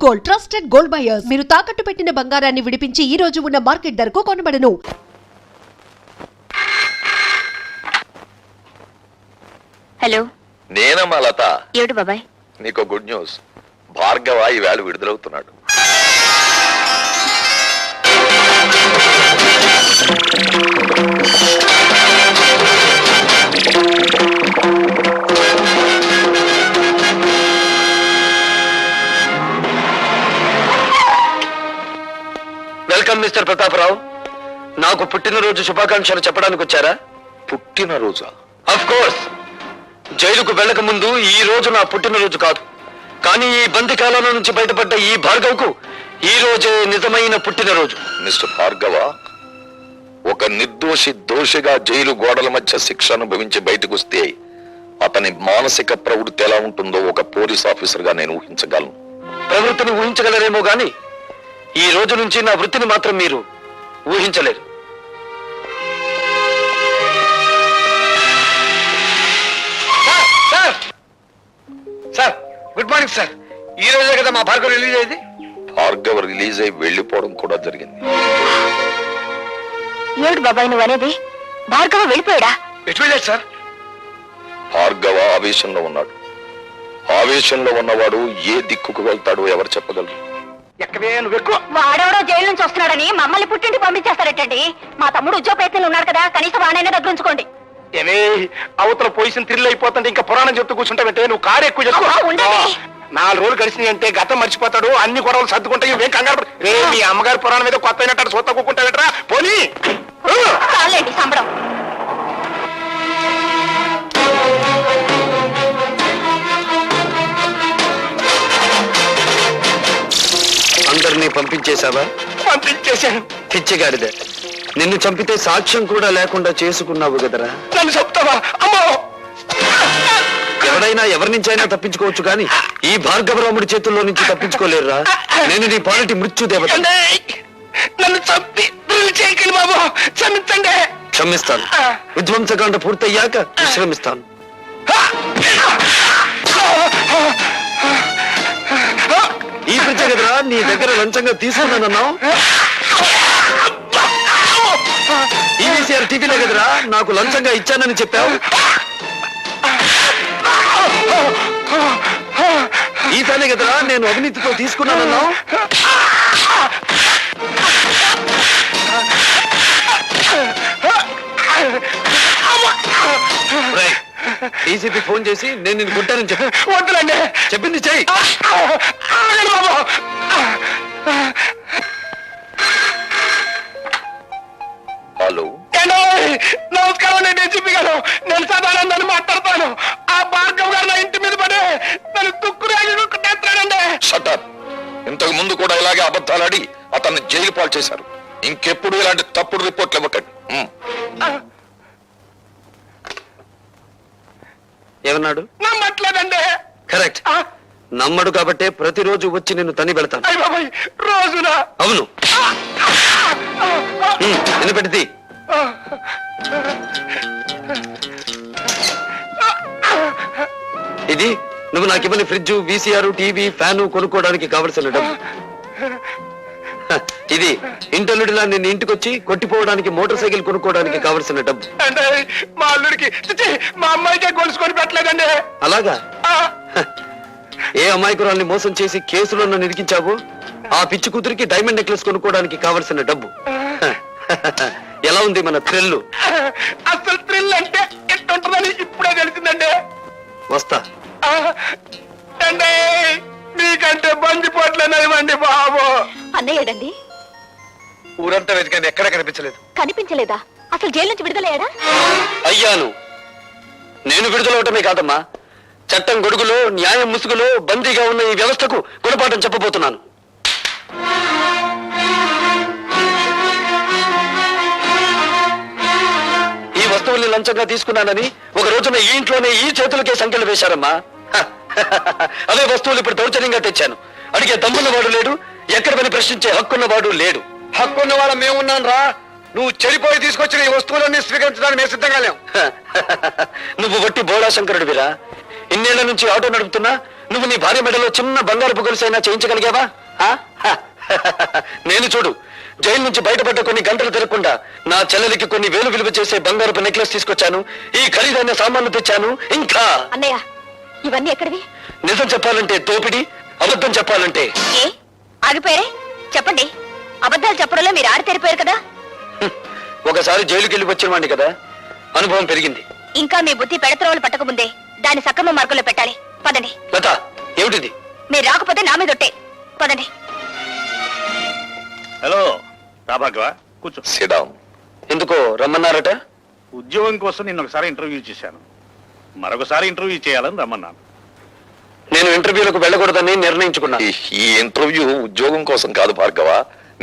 Gold, trusted gold buyers. మీరు తాకట్టు పెట్టిన బంగారాన్ని విడిపించి ఈ రోజు ఉన్న మార్కెట్ ధరకు కొనబడను. హలో, నేనమ్మా లత. ఏడు బాబాయ్? నీకు గుడ్ న్యూస్. భార్గవ ఈవేళ విడుదలవుతున్నాడు. Welcome mister Pratap Rao. నాకు పుట్టినరోజు శుభాకాంక్షలు చెప్పడానికి వచ్చారా? పుట్టినరోజా? Of course. జైలుకు వెళ్ళక ముందు ఈ రోజు నా పుట్టినరోజు కాదు, కానీ ఈ బందికాలంలో నుంచి బయటపడ్డ ఈ భార్గవ్కు ఈ రోజే నిజమైన పుట్టినరోజు. మిస్టర్ భార్గవ, ఒక నిర్దోషి దోషిగా జైలు గోడల మధ్య శిక్ష అనుభవించి బయటకు వస్తే అతని మానసిక ప్రవృత్తి ఎలా ఉంటుందో ఒక పోలీస్ ఆఫీసర్ గా నేను ఊహించగలను. ప్రవృత్తిని ఊహించగలరేమో గాని ఈ రోజు నుంచి నా వృత్తిని మాత్రం మీరు ఊహించలేరు. Sir, good morning sir. ఈ రోజే కదా మా భార్గవ్ రిలీజ్ అయ్యింది. భార్గవ రిలీజ్ అయి వెళ్లిపోవడం కూడా జరిగింది. ఏడు బాబాయ్ నువ్వు అనేది? భార్గవ వెళ్ళిపోయాడా? ఎటు వెళ్ళాడు సార్? భార్గవ ఆవేశంలో ఉన్నాడు. ఆవేశంలో ఉన్నవాడు ఏ దిక్కుకు వెళ్తాడో ఎవరు చెప్పగలరు? ఎక్కవే నువ్వు ఎక్కువ. వాడెవడో జైలు నుంచి వస్తున్నాడని మమ్మల్ని పుట్టింటి పంపించేస్తారటండి. మా తమ్ముడు ఉద్యోగ ప్రయత్నంలో ఉన్నాడు కదా, కనీసం వాడైనా దగ్గర ఉంచుకోండి. ఏమే, అవతల పొజిషన్ థ్రిల్ అయిపోతుంటే ఇంకా పురాణం చెప్తూ కూర్చుంటావంటే నువ్వు కారు ఎక్కువ ఉండండి. 4 రోజులు గడిచినాయి అంటే గతం మర్చిపోతాడు, అన్ని గొడవలు సర్దుకుంటాయి. ఏం కంగారు రే, మీ అమ్మగారి పురాణం మీద కొత్త అయినట్టు సొత్త కూకుంటావేట్రా పోనీ. చాలండి సంబరం. అందరినీ పంపించేశావా? పంపించేశాను. పిచ్చిగాడిదే, నిన్ను చంపితే సాక్ష్యం కూడా లేకుండా చేసుకున్నావు కదరా. నన్ను చెప్తావా? అమ్మో, ఎవడైనా ఎవరి నుంచి అయినా తప్పించుకోవచ్చు కానీ ఈ భార్గవరాముడి చేతుల్లో నుంచి తప్పించుకోలేరురా. నేను నీ పాలిటి మృత్యు దేవత. నన్ను చంపి చేయకండి బాబు, క్షమించండి. క్షమిస్తాను. విధ్వంసకాండ పూర్తయ్యాక విశ్రమిస్తాను. ఈ పిచ్చ కదరా నీ దగ్గర లంచంగా తీసుకున్నానన్నావు. ఈవీసీఆర్ టీవీలో కదరా నాకు లంచంగా ఇచ్చానని చెప్పావు. ఈ పనే కదరా నేను అవినీతితో తీసుకున్నానన్నావు. డీసీపీ ఫోన్ చేసి నేను నిన్ను కొట్టానని చెప్పి వద్దులండి చెప్పింది చెయ్యి. హలో, నమస్కారం అండి డీసీపీ గారు. నేను సదానందని మాట్లాడతాను. ఆ భార్గవ్ గారు నా ఇంటి మీద పడి నన్ను తుక్కురాజుకుంటానండి. షటప్. ఇంతకు ముందు కూడా ఇలాగే అబద్ధాలాడి అతన్ని జైలు పాలు చేశారు. ఇంకెప్పుడు ఇలాంటి తప్పుడు రిపోర్ట్లు ఇవ్వకండి. ఏమన్నాడు? నమ్మట్లేదండి. కరెక్ట్, నమ్మడు కాబట్టే ప్రతిరోజు వచ్చి నిన్ను తని వెళతాను. రోజునా? అవును. నిన్ను పెట్టింది. ఇది నువ్వు నాకు ఇవ్వని ఫ్రిడ్జ్, వీసీఆర్, టీవీ, ఫ్యాను కొనుక్కోవడానికి కావలసిన డబ్బు. ఇది ఇంటల్లుడిలా నిన్ను ఇంటికొచ్చి కొట్టిపోవడానికి మోటార్ సైకిల్ కొనుక్కోవడానికి కావలసిన డబ్బు. మా అల్లుడికి మా అమ్మాయికే గొలుసుకొని పెట్టలేదండి. అలాగా? ఏ అమాయకురాల్ని మోసం చేసి కేసులో నన్ను ఇరికించావు ఆ పిచ్చి కూతురికి డైమండ్ నెక్లెస్ కొనుక్కోవడానికి కావలసిన డబ్బు. ఎలా ఉంది మన థ్రిల్? అసలు థ్రిల్ అంటే ఎట్టుంటుందని ఇప్పుడే తెలిసిందండి. వస్తా. మీకంటే బందిపోట్లేనివ్వండి బాబు. అన్నయ్యడండి. ఊరంతా వెతికండి, ఎక్కడ కనిపించలేదు. కనిపించలేదా? అసలు జైలు నుంచి విడుదలయ్యాడా? అయ్యాను. నేను విడుదలవటమే కాదమ్మా, చట్టం గొడుగులో న్యాయం ముసుగులో బందీగా ఉన్న ఈ వ్యవస్థకు గుణపాఠం చెప్పబోతున్నాను. ఈ వస్తువుల్ని లంచంగా తీసుకున్నానని ఒక రోజున ఈ ఇంట్లోనే ఈ చేతులకే సంఖ్యలు వేశారమ్మా. అవే వస్తువులు ఇప్పుడు దౌర్జన్యంగా తెచ్చాను. అడిగే దమ్మున్నవాడు లేడు, ఎక్కడ పని ప్రశ్నించే హక్కున్నవాడు లేడు. హక్కున్న వాళ్ళ మేమున్నాను రా. నువ్వు చెడిపోయి తీసుకొచ్చిన ఈ వస్తువులన్నీ స్వీకరించడానికి మేము సిద్ధంగా లేవు. నువ్వు వట్టి బోడా శంకరుడివిరా. ఇన్నేళ్ల నుంచి ఆటో నడుపుతున్నా నువ్వు నీ భార్య మెడలో చిన్న బంగారు గొలుసైనా చేయించగలిగావా ఆ? హ. నేను చూడు జైలు నుంచి బయటపడ్డ కొన్ని గంటలు తిరగకుండా నా చెల్లెలికి కొన్ని వేలు విలువ చేసే బంగారపు నెక్లెస్ తీసుకొచ్చాను, ఈ ఖరీదైన సామాన్లు తెచ్చాను. ఇంకా అన్నయ్య ఇవన్నీ ఎక్కడివి? నిజం చెప్పాలంటే దోపిడి, అబద్ధం చెప్పాలంటే ఏ ఆగిపోయారే? చెప్పండి. అబద్ధాలు చెప్పడంలో మీరు ఆడి తెరిపోయారు కదా. ఒకసారి జైలుకి వెళ్ళి వచ్చిన వాడిని కదా, అనుభవం పెరిగింది. ఇంకా మీ బుద్ధి పెడత్రోవలు పట్టకముందే దాన్ని సక్రమ మార్గంలో పెట్టాలి. పదండి. లత, ఏమిటిది? మీరు రాకపోతే నా మీద ఒట్టే. పదండి. హలో రాభాగవ, కూర్చో. సిడాం. ఎందుకో రమ్మన్నారట? ఉద్యోగం కోసం నిన్న ఒకసారి ఇంటర్వ్యూ చేశాను, మరొకసారి ఇంటర్వ్యూ చేయాలని రమ్మన్నాను. నేను ఇంటర్వ్యూలకు వెళ్ళకూడదని నిర్ణయించుకున్నాను. ఈ ఇంటర్వ్యూ ఉద్యోగం కోసం కాదు భార్గవ,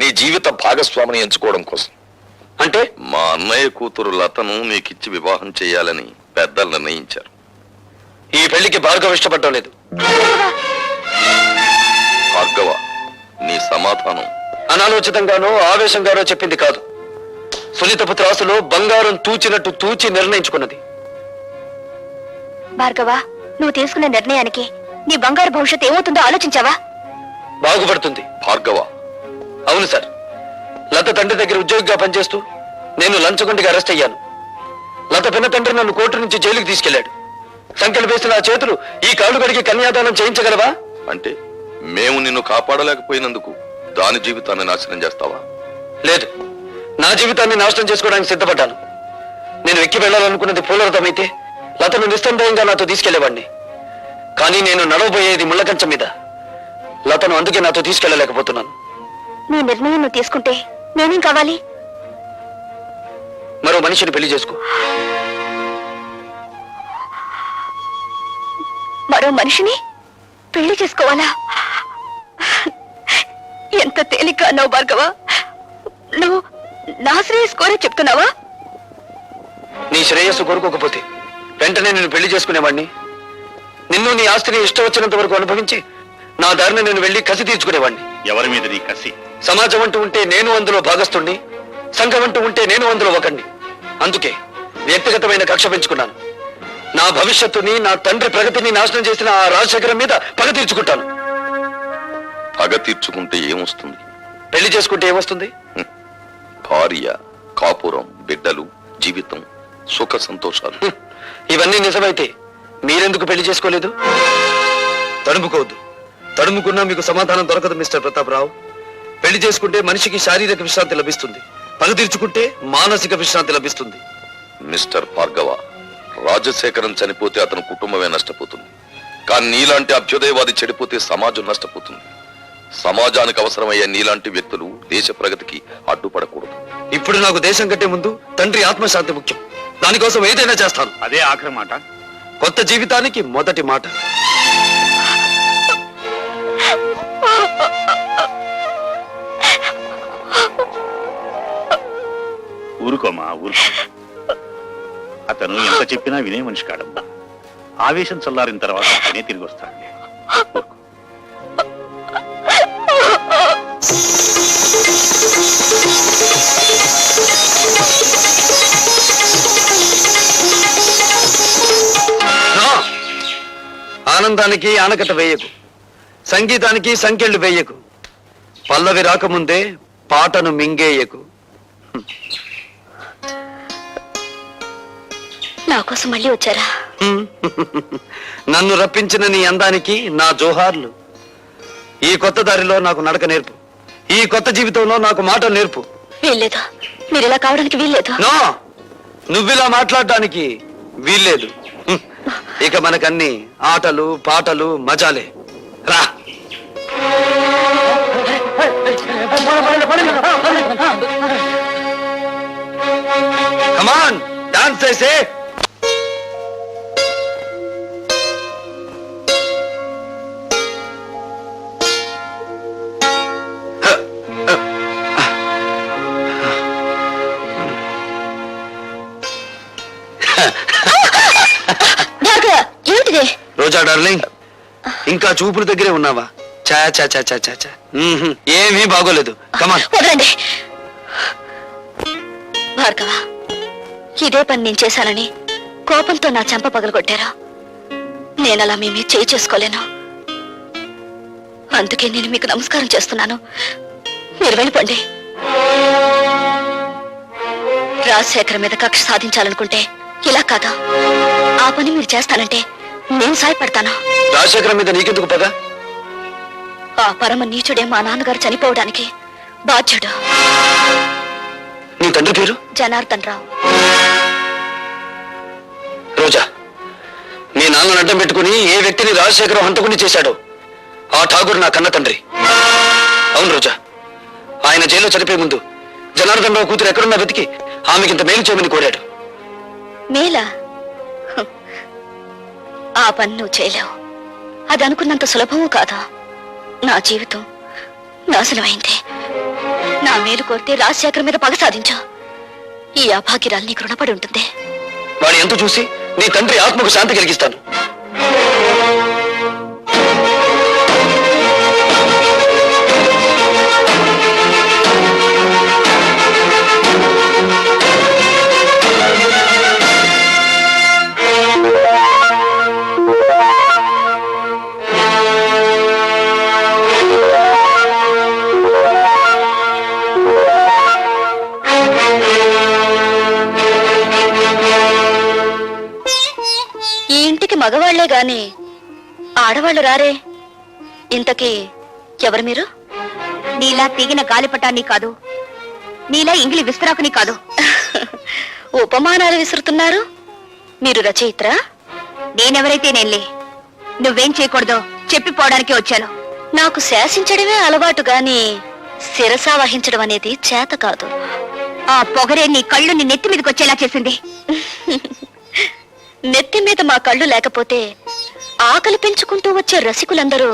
నీ జీవిత భాగస్వామిని ఎంచుకోవడం కోసం. అంటే మా అన్నయ్య కూతురు లతను నీకిచ్చి వివాహం చేయాలని పెద్దలు నిర్ణయించారు. ఈ పెళ్లికి భార్గవ ఇష్టపడటం లేదు. భార్గవ, నీ సమాధానం అనాలోచితంగానో ఆవేశంగానో చెప్పింది కాదు. సునీతపు త్రాసులో బంగారం తూచినట్టు తూచి నిర్ణయించుకున్నది. భార్గవ, నువ్వు తీసుకున్న నిర్ణయానికి నీ బంగారు భవిష్యత్తు ఏమవుతుందో ఆలోచించావా? బాగుపడుతుంది. భార్గవ, అవును సార్, లత తండ్రి దగ్గర ఉద్యోగిగా పనిచేస్తూ నేను లంచగొండిగా అరెస్ట్ అయ్యాను. లత పిన్న తండ్రి నన్ను కోర్టు నుంచి జైలుకి తీసుకెళ్లాడు. సంఖ్యలు వేసిన ఆ చేతులు ఈ కాళ్ళు కడిగి కన్యాదానం చేయించగలవా? అంటే మేము నిన్ను కాపాడలేకపోయినందుకు దాని జీవితాన్ని నాశనం చేస్తావా? లేదు, నా జీవితాన్ని నాశనం చేసుకోవడానికి సిద్ధపడ్డాను. నేను ఎక్కి వెళ్ళాలనుకున్నది పూలరథమైతే లతను నిస్సందేహంగా నాతో తీసుకెళ్లేవాడిని. కానీ నేను నడవబోయేది ముళ్ళకంచం మీద. లతను అందుకే నాతో తీసుకెళ్లలేకపోతున్నాను. నీ నిర్ణయం నువ్వు తీసుకుంటే నేనేం కావాలి? మరో మనిషిని పెళ్లి చేసుకో. మరో మనిషిని పెళ్లి చేసుకోవాలా? ఎంత తేలిక అన్నావు భార్గవ. నువ్వు నా శ్రేయస్ కోరే చెప్తున్నావా? నీ శ్రేయస్సు కోరుకోకపోతే వెంటనే నేను పెళ్లి చేసుకునేవాడిని. నిన్ను నీ ఆస్తిని ఇష్టం వచ్చినంత వరకు అనుభవించి నా దారిని నేను వెళ్లి కసి తీర్చుకునేవాడిని. ఎవరి మీద నీ కసి? సమాజం అంటూ ఉంటే నేను అందులో భాగస్తుణ్ణి, సంఘం అంటూ ఉంటే నేను అందులో ఒకణ్ణి. అందుకే వ్యక్తిగతమైన కక్ష పెంచుకున్నాను. నా భవిష్యత్తుని, నా తండ్రి ప్రగతిని నాశనం చేసిన ఆ రాజశేఖరం మీద పగ తీర్చుకుంటాను. పగ తీర్చుకుంటే ఏమొస్తుంది? పెళ్లి చేసుకుంటే ఏమొస్తుంది? భార్య, కాపురం, బిడ్డలు, జీవితం, సుఖ సంతోషాలు. ఇవన్నీ నిజమైతే మీరెందుకు పెళ్లి చేసుకోలేదు? తడుముకోవద్దు. తడుముకున్నా మీకు సమాధానం దొరకదు మిస్టర్ ప్రతాపరావు. పెళ్లి చేసుకుంటే మనిషికి శారీరక విశ్రాంతి లభిస్తుంది, పగ తీర్చుకుంటే మానసిక విశ్రాంతి లభిస్తుంది. మిస్టర్ భార్గవ, రాజశేఖరం చనిపోతే అతని కుటుంబమే నష్టపోతుంది. కానీ నీలాంటి అభ్యుదయవాది చెడిపోతే సమాజం నష్టపోతుంది. సమాజానికి అవసరమయ్యే నీలాంటి వ్యక్తులు దేశ ప్రగతికి అడ్డుపడకూడదు. ఇప్పుడు నాకు దేశం కంటే ముందు తండ్రి ఆత్మశాంతి ముఖ్యం. దానికోసం ఏదైనా చేస్తాను. అదే ఆఖరి మాట. కొత్త జీవితానికి మొదటి మాట. ఊరుకోమా, ఊరుకో. అతను ఎంత చెప్పినా వినే మనిషి కాడమ్మా. ఆవేశం చల్లారిన తర్వాత అతనే తిరిగి వస్తాడులే. ఊరుకో. ఆనందానికి ఆనకట్ట వేయకు, సంగీతానికి సంకెళ్ళు వేయకు, పల్లవి రాకముందే పాటను మింగేయకు. నా కోసం మళ్ళీ వచ్చారా? నన్ను రప్పించిన నీ అందానికి నా జోహార్లు. ఈ కొత్త దారిలో నాకు నడక నేర్పు, ఈ కొత్త జీవితంలో నాకు మాట నేర్పు. వీల్లేదు, మీరు ఇలా కావడానికి వీల్లేదు. నో, నువ్విలా మాట్లాడడానికి వీల్లేదు. ఇక మనకన్ని ఆటలు పాటలు మజాలే. రా. కమాన్, డాన్స్ చేసే. ఏమిటిది? రోజా డార్లింగ్, ఇంకా చూపుల దగ్గరే ఉన్నావా? చా చా చా చా చా చా. ఏమీ బాగోలేదు. కమాన్. వదలండి భార్గవ. ఇదే పని నేను చేశానని కోపంతో నా చెంప పగలగొట్టారా? నేనలా మీ మీద చేయి చేసుకోలేను. అందుకే నేను మీకు నమస్కారం చేస్తున్నాను. మీరు వెళ్ళిపోండి. రాజశేఖర్ మీద కక్ష సాధించాలనుకుంటే ఇలా కాదా? ఆ పని మీరు చేస్తానంటే నేను సాయపడతాను. రాజశేఖరం మీద నీకెందుకు పద? ఆ పరమ నీచుడే మా నాన్నగారు చనిపోవడానికి బాధ్యుడు. నీ తండ్రి పేరు? జనార్దన్ రావు. రోజా, మీ నాన్నను అడ్డం పెట్టుకుని ఏ వ్యక్తిని రాజశేఖరం హంతకుని చేశాడో ఆ ఠాగూర్ నా కన్న తండ్రి. అవును రోజా, ఆయన జైల్లో చనిపోయే ముందు జనార్దన్ రావు కూతురు ఎక్కడున్నా వెతికి ఆమెకింత మేలు చేయమని కోరాడు. మేలా? హ్. ఆ పని నువ్వు చేయలేవు. అది అనుకున్నంత సులభమూ కాదా? నా జీవితం నాశనమైంది. నా మేలు కోరితే రాజశేఖర్ మీద పగ సాధించా. ఈ అభాగ్యరాలు నీకు రుణపడి ఉంటుంది. వాడి ఎంత చూసి నీ తండ్రి ఆత్మకు శాంతి కలిగిస్తాను. ఈ ఇంటికి మగవాళ్లే గాని ఆడవాళ్లు రారే. ఇంతకీ ఎవరు మీరు? నీలా తీగిన గాలిపటాన్ని కాదు, నీలా ఇంగిలి విస్తరాకుని కాదు. ఉపమానాలు విసురుతున్నారు. మీరు రచయిత్రా? నేనెవరైతే నేనులే. నువ్వేం చేయకూడదో చెప్పిపోవడానికి వచ్చాను. నాకు శాసించడమే అలవాటు గాని శిరసా వహించడం అనేది చేత కాదు. ఆ పొగరే నీ కళ్ళు నీ నెత్తి మీదకి వచ్చేలా చేసింది. నెత్తి మీద మా కళ్ళు లేకపోతే ఆకలి పెంచుకుంటూ వచ్చే రసికులందరూ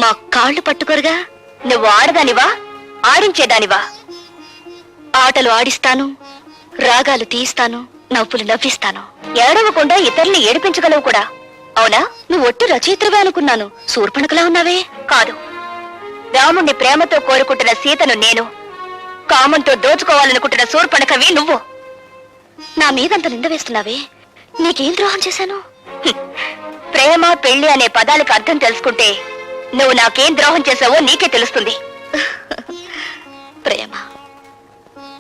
మా కాళ్ళు పట్టుకోరుగా. నువ్వు ఆడదానివా, ఆడించేదానివా? ఆటలు ఆడిస్తాను, రాగాలు తీయిస్తాను, నవ్వులు నవ్విస్తాను. ఏడవకుండా ఇతరుల్ని ఏడిపించగలవు కూడా. అవునా? నువ్వు ఒట్టు రచయిత్రవే అనుకున్నాను. శూర్పణఖలా ఉన్నావే. కాదు, రాముణ్ణి ప్రేమతో కోరుకుంటున్న సీతను నేను, కామంతో దోచుకోవాలనుకుంటున్న శూర్పణఖవి నువ్వు. నా మీదంత నింద వేస్తున్నావే. నీకేం ద్రోహం చేశాను? ప్రేమ పెళ్లి అనే పదాలకు అర్థం తెలుసుకుంటే నువ్వు నాకేం ద్రోహం చేశావో నీకే తెలుస్తుంది. ప్రేమ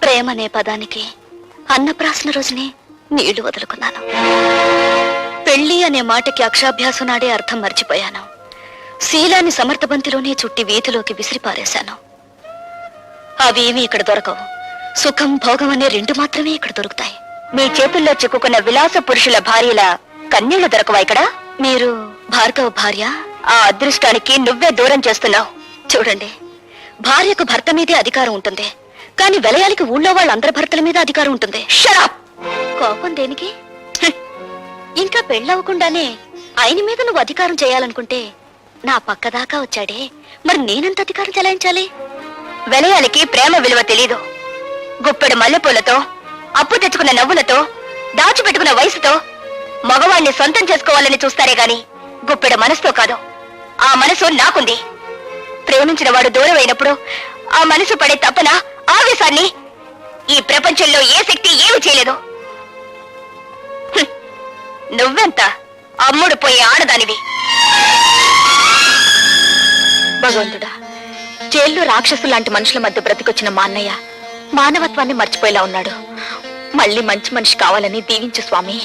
ప్రేమ అనే పదానికి అన్నప్రాసన రోజునే నీళ్లు వదులుకున్నాను. పెళ్లి అనే మాటకి అక్షాభ్యాసం నాడే అర్థం మర్చిపోయాను. శీలాన్ని సమర్థబంతిలోనే చుట్టి వీధిలోకి విసిరిపారేశాను. అవేమీ ఇక్కడ దొరకవు. సుఖం, భోగం అనే రెండు మాత్రమే ఇక్కడ దొరుకుతాయి. మీ చేతుల్లో చిక్కుకున్న విలాస పురుషుల భార్యల కన్నీళ్లు దొరకవా ఇక్కడ? మీరు భార్గవ భార్య? ఆ అదృష్టానికి నువ్వే దూరం చేస్తున్నావు. చూడండి, భార్యకు భర్త మీదే అధికారం ఉంటుంది, కానీ వెలయాలికి ఊళ్ళో వాళ్ళందరి భర్తల మీద అధికారం ఉంటుంది. షరాప్! కోపం దేనికి? ఇంకా పెళ్ళవకుండానే ఆయన మీద నువ్వు అధికారం చేయాలనుకుంటే నా పక్కదాకా వచ్చాడే, మరి నేనెంత అధికారం చెలాయించాలి? వెలయాలికి ప్రేమ విలువ తెలీదు. గుప్పెడు మల్లెపూలతో, అప్పు తెచ్చుకున్న నవ్వులతో, దాచిపెట్టుకున్న వయసుతో మగవాణ్ణి సొంతం చేసుకోవాలని చూస్తారే గాని గుప్పెడు మనసుతో కాదు. ఆ మనసు నాకుంది. ప్రేమించిన వాడు దూరం అయినప్పుడు ఆ మనసు పడే తపన, ఆవేశాన్ని ఈ ప్రపంచంలో ఏ శక్తి ఏమి చేయలేదు. నువ్వెంత అమ్ముడు పోయే ఆడదానివి. భగవంతుడా, జైల్లో రాక్షసు లాంటి మనుషుల మధ్య బ్రతికొచ్చిన మా అన్నయ్య మానవత్వాన్ని మర్చిపోయేలా ఉన్నాడు. మళ్ళీ మంచి మనిషి కావాలని దీవించు స్వామి.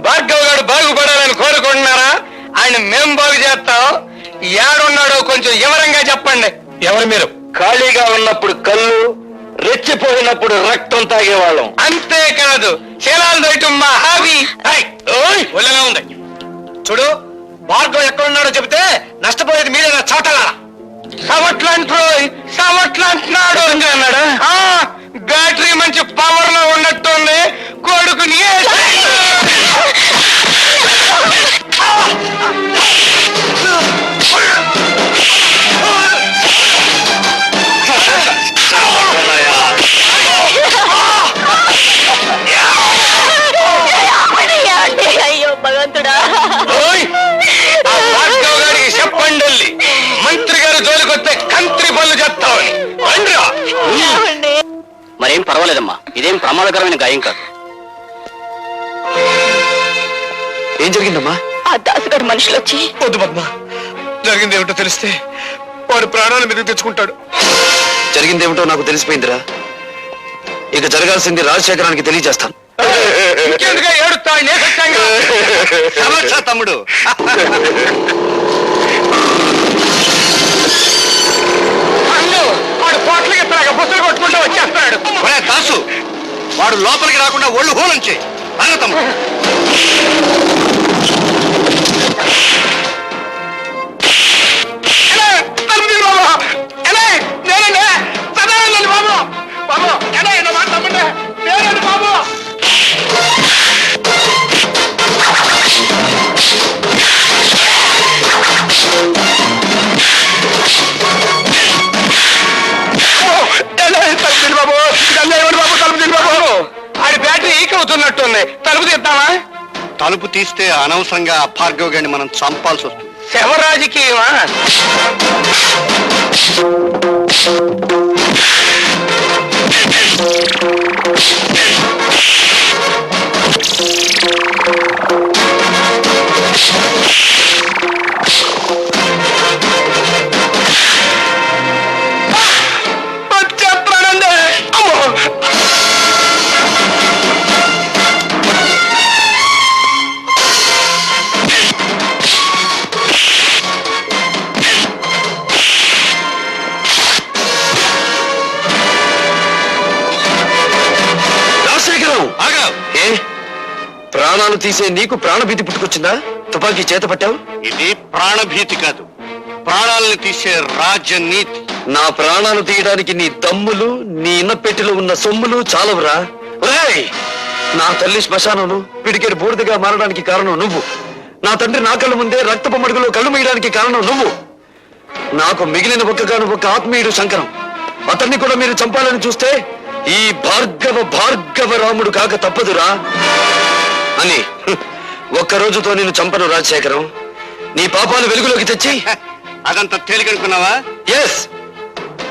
భార్గవ్ గారు బాగుపడాలని కోరుకుంటున్నారా? ఆయన మేం బాగు చేస్తాం. ఏడున్నాడో కొంచెం వివరంగా చెప్పండి. ఎవరు మీరు? ఖాళీగా ఉన్నప్పుడు కళ్ళు, రెచ్చిపోయినప్పుడు రక్తం తాగేవాళ్ళం. అంతేకాదు, శీలాలు దయటం మా హాబీ. ఒళ్ళగా ఉంది. చూడు, భార్గవ్ ఎక్కడున్నాడో చెబితే నష్టపోయేది మీరే నా చోటలా. సమట్లంటున్నాడు అన్నాడా? బ్యాటరీ మంచి పవర్ లో ఉన్నట్టుంది. కొడుకుని అయ్యో భగవంతుడా, భార్గవ్ గారికి చెప్పండి, మంత్రి గారు జోలికొస్తే కంత్రి పనులు చేస్తామని. మరేం పర్వాలేదమ్మా, ఇదేం ప్రమాదకరమైన గాయం కాదు. ఏం జరిగిందమ్మా? ఆ దాసుగారు మనుషులు వచ్చి వద్దు పద్మ, జరిగింది ఏమిటో తెలిస్తే వాడు ప్రాణాల మీదకి తెచ్చుకుంటాడు. జరిగిందేమిటో నాకు తెలిసిపోయిందిరా. ఇక జరగాల్సింది రాజశేఖరానికి తెలియజేస్తాను. ఇంకెందుకు ఏడుస్తా? సమస్య తమ్ముడు. వాడు పోట్లకి ఎత్తాక బుసలు కొట్టుకుంటూ వచ్చేస్తాడు. దాసు, వాడు లోపలికి రాకుండా ఒళ్ళు హోలంచే అన్న తమ్ముడు. ఆడి బ్యాటరీ ఈక్ అవుతున్నట్టుంది. తలుపు తీద్దామా? తలుపు తీస్తే అనవసరంగా భార్గవ్ గారిని మనం చంపాల్సి వస్తుంది. శవరాజకీయమా? ప్రాణాలు తీసే నీకు ప్రాణభీతి పుట్టుకొచ్చిందా? తుపాకీ చేత పట్టావు. ఇది ప్రాణభీతి కాదు, ప్రాణాలను తీసే రాజనీతి. నా ప్రాణాలు తీయడానికి నీ దమ్ములు, నీ ఇన్నపెట్టిలో ఉన్న సొమ్ములు చాలవురా. ఒరేయ్, నా తల్లి శ్మశానంలో పిడికెడు బూడిదగా మారడానికి కారణం నువ్వు. నా తండ్రి నా కళ్ళ ముందే రక్తపు మడుగులో కళ్ళు మూయడానికి కారణం నువ్వు. నాకు మిగిలిన ఒక్కగాను ఒక ఆత్మీయుడు శంకరం. అతన్ని కూడా మీరు చంపాలని చూస్తే ఈ భార్గవ రాముడు కాక తప్పదురా అని ఒక్క రోజుతో నేను చంపను రాజశేఖరం. నీ పాపాలు వెలుగులోకి తెచ్చి అదంతా తేలికనుకున్నావా? ఎస్,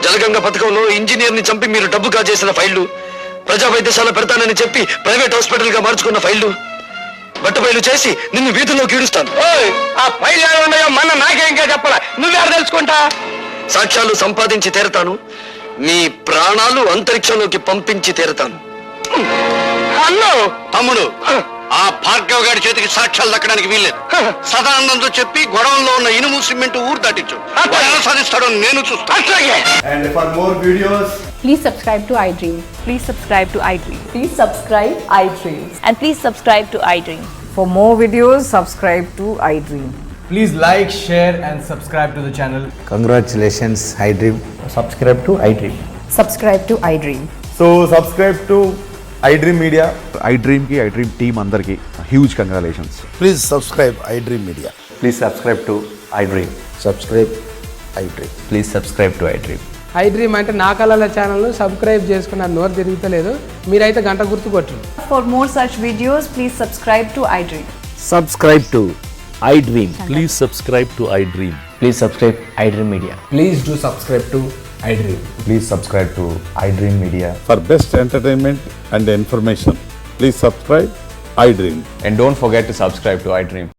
జలగంగ పథకంలో ఇంజనీర్ ని చంపి మీరు డబ్బు కాజేసిన ఫైళ్లు, ప్రజా వైద్యశాల పెడతానని చెప్పి ప్రైవేట్ హాస్పిటల్ గా మార్చుకున్న ఫైళ్లు, బట్టబయలు చేసి నిన్ను వీధుల్లో కీడుస్తాను. ఆ ఫైల్ ఏమన్నాయో మన నాకేంకా చెప్పాలా? నువ్వెవరు తెలుసుకుంటా? సాక్ష్యాలు సంపాదించి తీరతాను. నీ ప్రాణాలు అంతరిక్షంలోకి పంపించి తీరతాను. అన్ను తమ్ముడు, ఆ భార్గవ్ గారి చేతికి సాక్ష్యాలు దక్కడానికి వీల్లేదు. సదానందంతో చెప్పి గొడవల్లో ఉన్న ఇనుము సిమెంట్ ఊరు దాటించు. ఎలా సాధిస్తాడో నేను చూస్తాను. And for more videos, Please subscribe to iDream. Please subscribe to iDream. Please subscribe iDream. And please subscribe to iDream. For more videos, subscribe to iDream. please like, share and subscribe to the channel. Congratulations, iDream. Subscribe to iDream. Subscribe to iDream. So subscribe to iDream Media. iDream team andarki huge congratulations. Please subscribe iDream Media. Please subscribe to iDream. Subscribe iDream. Please subscribe to iDream. iDream అంటే నా కళల ఛానల్ను subscribe చేసుకున్న నోరు తిరుగుతలేదు. మీరైతే గంట గుర్తు కొట్టండి. For more such videos, please subscribe to iDream. Subscribe to iDream. Please subscribe to iDream. Please subscribe iDream Media. Please do subscribe to iDream. Please subscribe to iDream Media. For best entertainment and information, please subscribe iDream. And don't forget to subscribe to iDream.